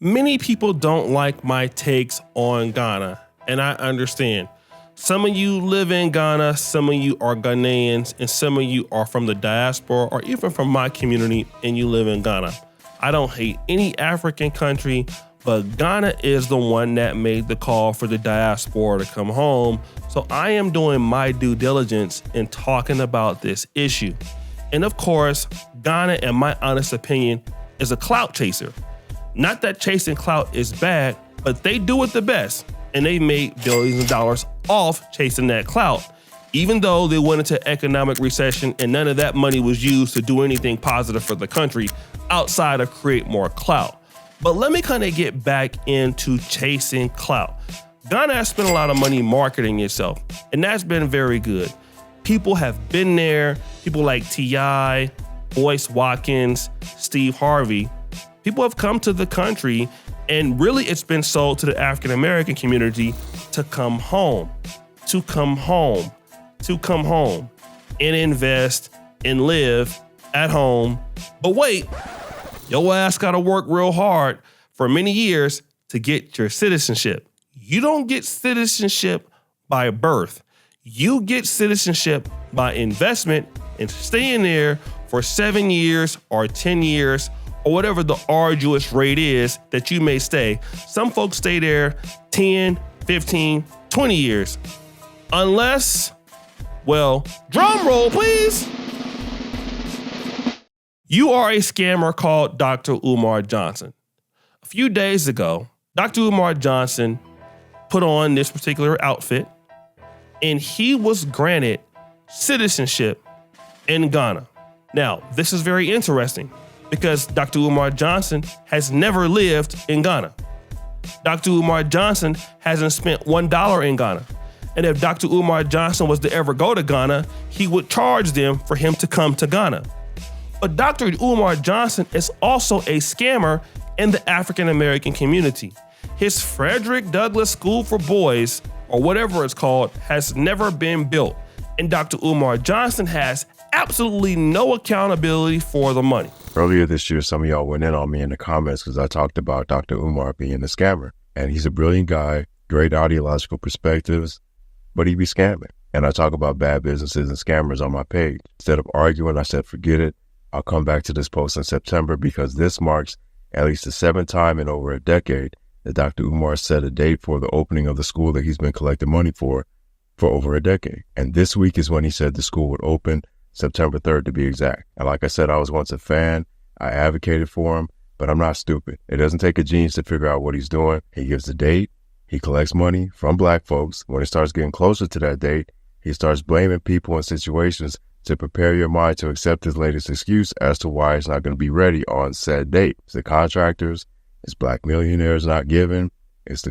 Many people don't like my takes on Ghana, and I understand. Some of you live in Ghana, some of you are Ghanaians, and some of you are from the diaspora or even from my community and you live in Ghana. I don't hate any African country, but Ghana is the one that made the call for the diaspora to come home. So I am doing my due diligence in talking about this issue. And of course, Ghana, in my honest opinion, is a clout chaser. Not that chasing clout is bad, but they do it the best, and they made billions of dollars off chasing that clout, even though they went into economic recession and none of that money was used to do anything positive for the country outside of create more clout. But let me kind of get back into chasing clout. Ghana has spent a lot of money marketing itself, and that's been very good. People have been there, people like T.I., Boyce Watkins, Steve Harvey. People have come to the country, and really it's been sold to the African American community to come home, and invest and live at home. But wait, your ass gotta work real hard for many years to get your citizenship. You don't get citizenship by birth. You get citizenship by investment and staying there for 7 years or 10 years or whatever the arduous rate is that you may stay. Some folks stay there 10, 15, 20 years. Unless, well, drum roll, please. You are a scammer called Dr. Umar Johnson. A few days ago, Dr. Umar Johnson put on this particular outfit, and he was granted citizenship in Ghana. Now, this is very interesting because Dr. Umar Johnson has never lived in Ghana. Dr. Umar Johnson hasn't spent $1 in Ghana. And if Dr. Umar Johnson was to ever go to Ghana, he would charge them for him to come to Ghana. But Dr. Umar Johnson is also a scammer in the African American community. His Frederick Douglass School for Boys, or whatever it's called, has never been built. And Dr. Umar Johnson has absolutely no accountability for the money. Earlier this year, some of y'all went in on me in the comments because I talked about Dr. Umar being a scammer. And he's a brilliant guy, great ideological perspectives, but he be scamming. And I talk about bad businesses and scammers on my page. Instead of arguing, I said, forget it. I'll come back to this post in September because this marks at least the 7th time in over a decade that Dr. Umar set a date for the opening of the school that he's been collecting money for over a decade. And this week is when he said the school would open, September 3rd to be exact. And like I said, I was once a fan. I advocated for him, but I'm not stupid. It doesn't take a genius to figure out what he's doing. He gives the date. He collects money from black folks. When it starts getting closer to that date, he starts blaming people and situations to prepare your mind to accept his latest excuse as to why it's not going to be ready on said date. It's the contractors, it's black millionaires not giving, it's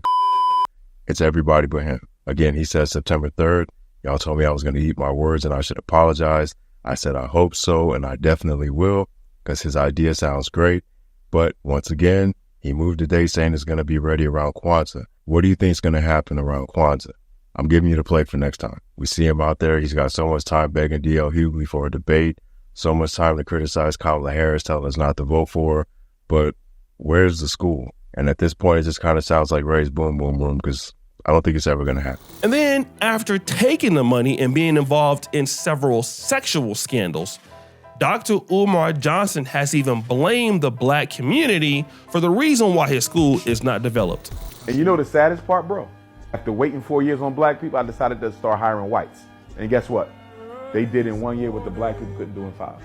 everybody but him. Again, he said September 3rd. Y'all told me I was going to eat my words and I should apologize. I said I hope so, and I definitely will, because his idea sounds great. But once again, he moved the date saying it's going to be ready around Kwanzaa. What do you think is going to happen around Kwanzaa? I'm giving you the play for next time. We see him out there. He's got so much time begging D.L. Hughley for a debate, so much time to criticize Kamala Harris, telling us not to vote for her. But where's the school? And at this point, it just kind of sounds like Ray's boom, boom, boom, because I don't think it's ever going to happen. And then after taking the money and being involved in several sexual scandals, Dr. Umar Johnson has even blamed the black community for the reason why his school is not developed. And you know the saddest part, bro? After waiting 4 years on black people, I decided to start hiring whites. And guess what? They did in 1 year what the black people couldn't do in 5.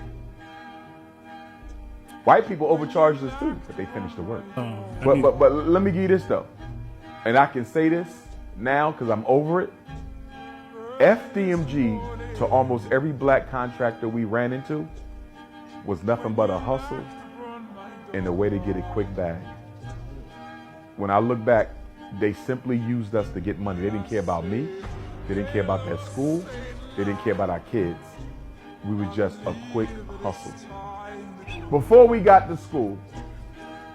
White people overcharged the students, but they finished the work. But let me give you this though. And I can say this now because I'm over it. FDMG to almost every black contractor we ran into was nothing but a hustle and a way to get a quick bag. When I look back, they simply used us to get money. They didn't care about me. They didn't care about their school. They didn't care about our kids. We were just a quick hustle. Before we got to school,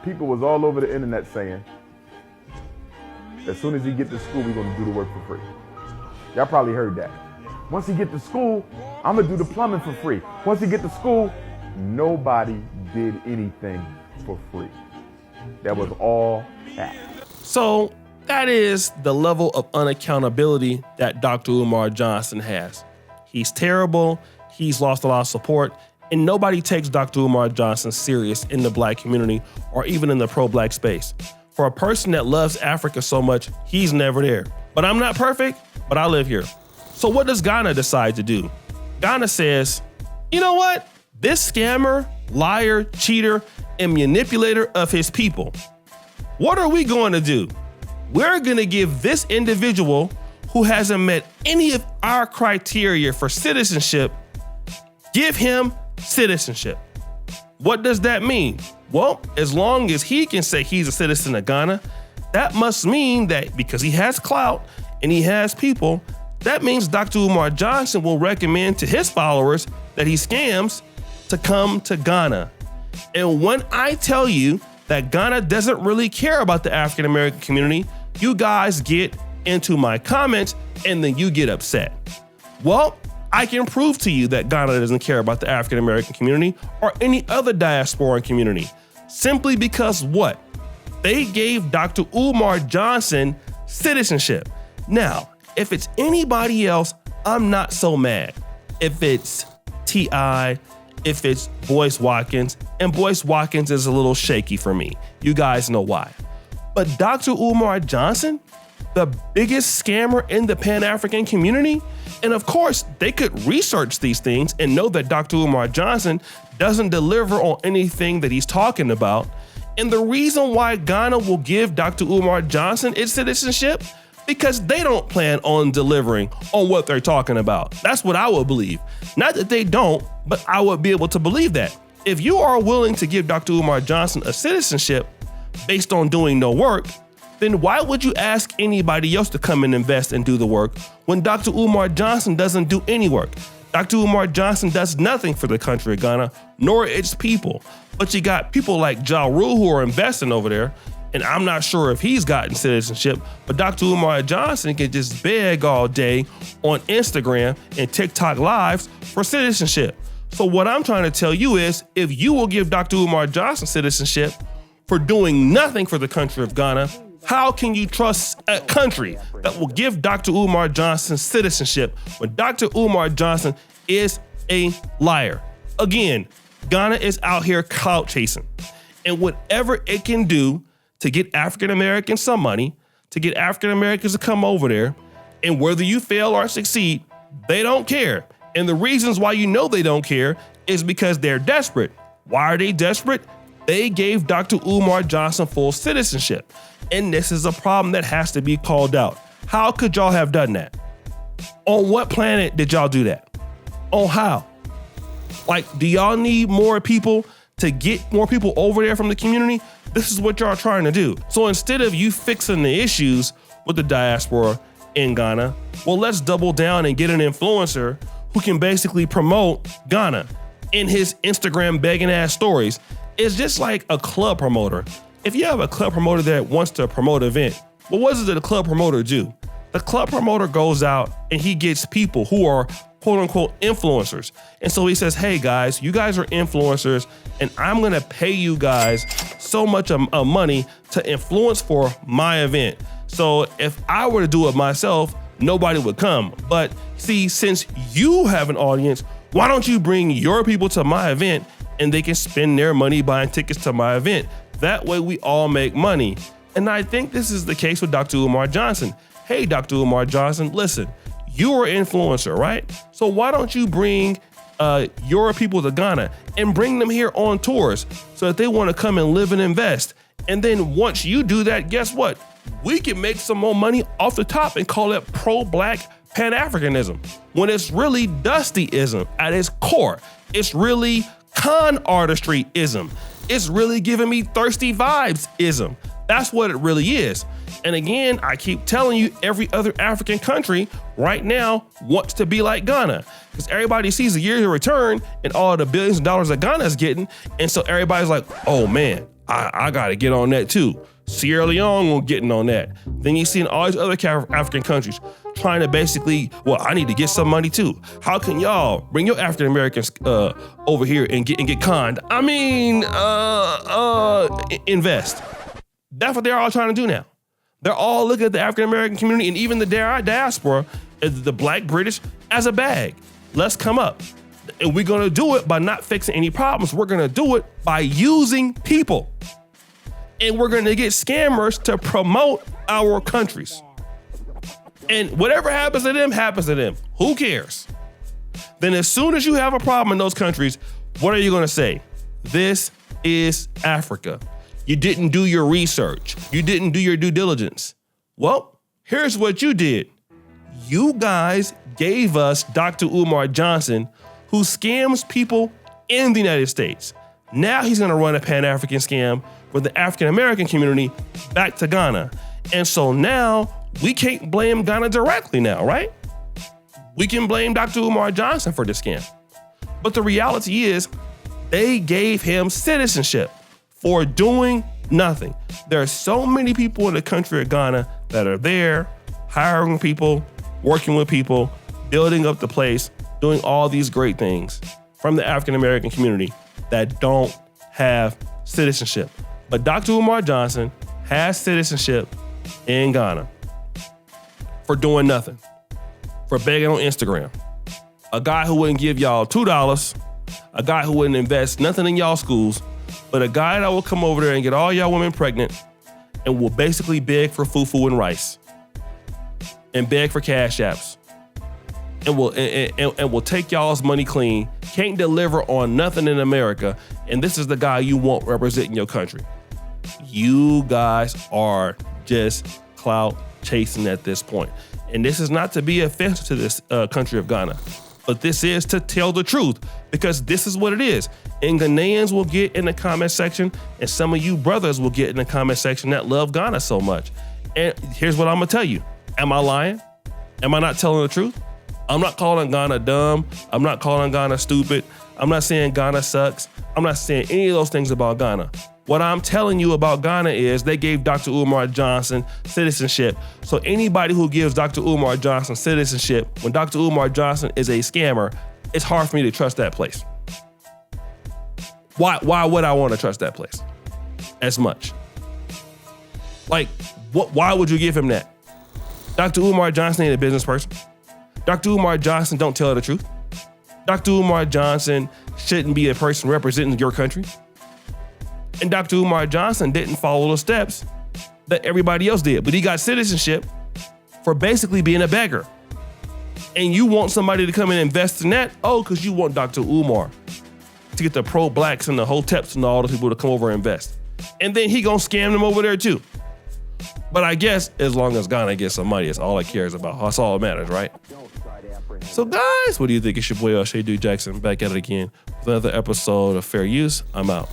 people was all over the internet saying, as soon as he get to school, we're going to do the work for free. Y'all probably heard that. Once he get to school, I'm going to do the plumbing for free. Once he get to school, nobody did anything for free. That was all cap. So that is the level of unaccountability that Dr. Umar Johnson has. He's terrible. He's lost a lot of support. And nobody takes Dr. Umar Johnson serious in the black community or even in the pro-black space. For a person that loves Africa so much, he's never there. But I'm not perfect, but I live here. So what does Ghana decide to do? Ghana says, you know what? This scammer, liar, cheater, and manipulator of his people, what are we going to do? We're going to give this individual who hasn't met any of our criteria for citizenship, give him citizenship. What does that mean? Well, as long as he can say he's a citizen of Ghana, that must mean that because he has clout and he has people, that means Dr. Umar Johnson will recommend to his followers that he scams to come to Ghana. And when I tell you that Ghana doesn't really care about the African American community, you guys get into my comments and then you get upset. Well, I can prove to you that Ghana doesn't care about the African American community or any other diasporan community, simply because what? They gave Dr. Umar Johnson citizenship. Now, if it's anybody else, I'm not so mad. If it's T.I., if it's Boyce Watkins, and Boyce Watkins is a little shaky for me. You guys know why. But Dr. Umar Johnson, the biggest scammer in the Pan-African community, and of course, they could research these things and know that Dr. Umar Johnson doesn't deliver on anything that he's talking about. And the reason why Ghana will give Dr. Umar Johnson its citizenship, because they don't plan on delivering on what they're talking about. That's what I would believe. Not that they don't, but I would be able to believe that. If you are willing to give Dr. Umar Johnson a citizenship based on doing no work, then why would you ask anybody else to come and invest and do the work when Dr. Umar Johnson doesn't do any work? Dr. Umar Johnson does nothing for the country of Ghana, nor its people. But you got people like Ja Rule who are investing over there, and I'm not sure if he's gotten citizenship, but Dr. Umar Johnson can just beg all day on Instagram and TikTok lives for citizenship. So what I'm trying to tell you is, if you will give Dr. Umar Johnson citizenship for doing nothing for the country of Ghana, how can you trust a country that will give Dr. Umar Johnson citizenship when Dr. Umar Johnson is a liar? Again, Ghana is out here clout chasing, and whatever it can do to get African Americans some money, to get African Americans to come over there, and whether you fail or succeed, they don't care. And the reasons why you know they don't care is because they're desperate. Why are they desperate? They gave Dr. Umar Johnson full citizenship. And this is a problem that has to be called out. How could y'all have done that? On what planet did y'all do that? On how? Like, do y'all need more people to get more people over there from the community? This is what y'all are trying to do. So instead of you fixing the issues with the diaspora in Ghana, well, let's double down and get an influencer who can basically promote Ghana in his Instagram begging ass stories. It's just like a club promoter. If you have a club promoter that wants to promote an event, well, what does the club promoter do? The club promoter goes out and he gets people who are quote unquote influencers. And so he says, hey guys, you guys are influencers and I'm gonna pay you guys so much money to influence for my event. So if I were to do it myself, nobody would come. But see, since you have an audience, why don't you bring your people to my event and they can spend their money buying tickets to my event? That way we all make money. And I think this is the case with Dr. Umar Johnson. Hey, Dr. Umar Johnson, listen, you're an influencer, right? So why don't you bring your people to Ghana and bring them here on tours so that they want to come and live and invest? And then once you do that, guess what? We can make some more money off the top and call it pro-black Pan-Africanism, when it's really Dustyism at its core. It's really con artistry-ism. It's really giving me thirsty vibes-ism. That's what it really is. And again, I keep telling you, every other African country right now wants to be like Ghana, because everybody sees the years of return and all the billions of dollars that Ghana is getting. And so everybody's like, oh man, I got to get on that too. Sierra Leone will getting on that. Then you see in all these other African countries trying to basically, well, I need to get some money too. How can y'all bring your African Americans over here and get conned? I mean, invest. That's what they're all trying to do now. They're all looking at the African-American community and even the diaspora, the black British, as a bag. Let's come up. And we're gonna do it by not fixing any problems. We're gonna do it by using people. And we're gonna get scammers to promote our countries. And whatever happens to them, happens to them. Who cares? Then as soon as you have a problem in those countries, what are you gonna say? This is Africa. You didn't do your research. You didn't do your due diligence. Well, here's what you did. You guys gave us Dr. Umar Johnson, who scams people in the United States. Now he's gonna run a Pan-African scam for the African-American community back to Ghana. And so now we can't blame Ghana directly now, right? We can blame Dr. Umar Johnson for this scam. But the reality is they gave him citizenship for doing nothing. There are so many people in the country of Ghana that are there, hiring people, working with people, building up the place, doing all these great things from the African-American community that don't have citizenship. But Dr. Umar Johnson has citizenship in Ghana for doing nothing, for begging on Instagram. A guy who wouldn't give y'all $2, a guy who wouldn't invest nothing in y'all schools, but a guy that will come over there and get all y'all women pregnant and will basically beg for fufu and rice and beg for cash apps and will take y'all's money clean, can't deliver on nothing in America, and this is the guy you want representing your country. You guys are just clout chasing at this point. And this is not to be offensive to this country of Ghana, but this is to tell the truth, because this is what it is. And Ghanaians will get in the comment section, and some of you brothers will get in the comment section that love Ghana so much. And here's what I'm gonna tell you. Am I lying? Am I not telling the truth? I'm not calling Ghana dumb. I'm not calling Ghana stupid. I'm not saying Ghana sucks. I'm not saying any of those things about Ghana. What I'm telling you about Ghana is they gave Dr. Umar Johnson citizenship. So anybody who gives Dr. Umar Johnson citizenship, when Dr. Umar Johnson is a scammer, it's hard for me to trust that place. Why would I want to trust that place as much? Like, why would you give him that? Dr. Umar Johnson ain't a business person. Dr. Umar Johnson don't tell the truth. Dr. Umar Johnson shouldn't be a person representing your country. And Dr. Umar Johnson didn't follow the steps that everybody else did, but he got citizenship for basically being a beggar. And you want somebody to come and invest in that? Oh, because you want Dr. Umar to get the pro-blacks and the hoteps and all the people to come over and invest. And then he gonna scam them over there too. But I guess as long as Ghana gets some money, it's all it cares about. That's all that matters, right? So guys, what do you think? It's your boy O'Shea Duke Jackson back at it again with another episode of Fair Use. I'm out.